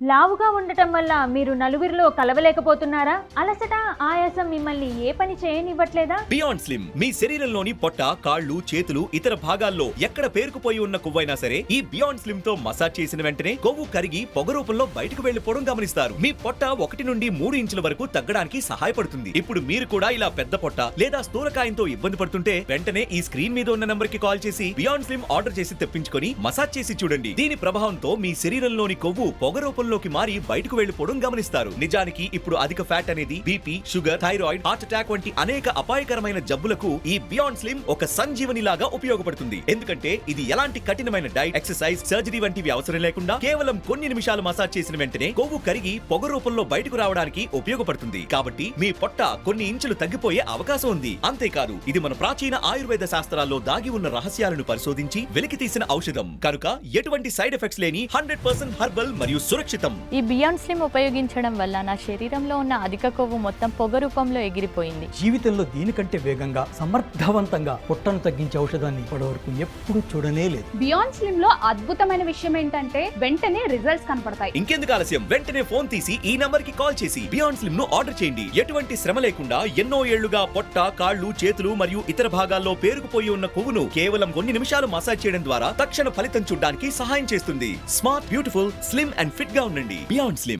లావుగా ఉండటం వల్ల మీరు నలుగురిలో కలవలేకపోతున్నారా? అలసట, ఆయాసం మిమ్మల్ని ఏ పని చేయనివ్వట్లేదా? బియాండ్ స్లిమ్ మీ శరీరంలోని పొట్ట, కాళ్ళు, చేతులు, ఇతర భాగాల్లో ఎక్కడ పేరుకుపోయి ఉన్న కొవ్వైనా సరే ఈ బియాండ్ స్లిమ్ తో మసాజ్ చేసిన వెంటనే కొవ్వు కరిగి పొగ రూపంలో బయటకు వెళ్లిపోవడం గమనిస్తారు. మీ పొట్ట 1 నుండి 3 ఇంచుల వరకు తగ్గడానికి సహాయపడుతుంది. ఇప్పుడు మీరు కూడా ఇలా పెద్ద పొట్ట లేదా స్థూలకాయంతో ఇబ్బంది పడుతుంటే వెంటనే ఈ స్క్రీన్ మీద ఉన్న నంబర్ కి కాల్ చేసి బియాండ్ స్లిమ్ ఆర్డర్ చేసి తెప్పించుకొని మసాజ్ చేసి చూడండి. దీని ప్రభావంతో మీ శరీరంలోని కొవ్వు పొగ రూపంలోకి మారి బయటకు వెళ్లిపోవడం గమనిస్తారు. నిజానికి ఇప్పుడు అధిక ఫ్యాట్ అనేది BP, sugar, thyroid, heart attack వంటి అనేక అపాయకరమైన జబ్బులకు ఈ బియాండ్ స్లిమ్ ఒక సంజీవని లాగా ఉపయోగపడుతుంది. ఎందుకంటే ఇది ఎలాంటి కఠినమైన డైట్, ఎక్సర్సైజ్, సర్జరీ వంటివి అవసరం లేకుండా కేవలం కొన్ని నిమిషాలు మసాజ్ చేసిన వెంటనే కొవ్వు కరిగి పొగ రూపంలో బయటకు రావడానికి ఉపయోగపడుతుంది. కాబట్టి మీ పొట్ట కొన్ని ఇంచులు తగ్గిపోయే అవకాశం ఉంది. అంతేకాదు ఇది మన ప్రాచీన ఆయుర్వేద శాస్త్రాల్లో దాగి ఉన్న రహస్యాలను పరిశోధించి వెలికి తీసిన ఔషధం కనుక ఎటువంటి సైడ్ ఎఫెక్ట్స్ లేని 100% హెర్బల్ మరియు సురక్షితం. ఈ బియాండ్ స్లిమ్ ఉపయోగించడం వల్ల నా శరీరంలో ఉన్న అధిక కొవ్వు మొత్తం పొగ రూపంలో ఎగిరిపోయింది. జీవితంలో దీనికంటే వేగంగా, సమర్థవంతంగా పొట్టను తగ్గించే ఔషధాన్ని ఇప్పటివరకు ఎప్పుడు చూడనే లేదు. బియాండ్ స్లిమ్ లో అద్భుతమైన విషయం ఏంటంటే వెంటనే రిజల్ట్స్ కనపడతాయి. ఇంకెందుకు ఆలస్యం, వెంటనే ఫోన్ తీసి ఈ నంబర్ కి కాల్ చేసి బియాండ్ స్లిమ్ ను ఆర్డర్ చేయండి. ఎటువంటి శ్రమ లేకుండా ఎన్నో ఏళ్లుగా పొట్ట, కాళ్ళు, చేతులు మరియు ఇతర భాగాల్లో పేరుకుపోయి ఉన్న కొవ్వును కేవలం కొన్ని నిమిషాలు మసాజ్ చేయడం ద్వారా తక్షణ ఫలితం చూడడానికి సహాయం చేస్తుంది. Smart, beautiful, slim and fit గా ఉండండి. Beyond slim.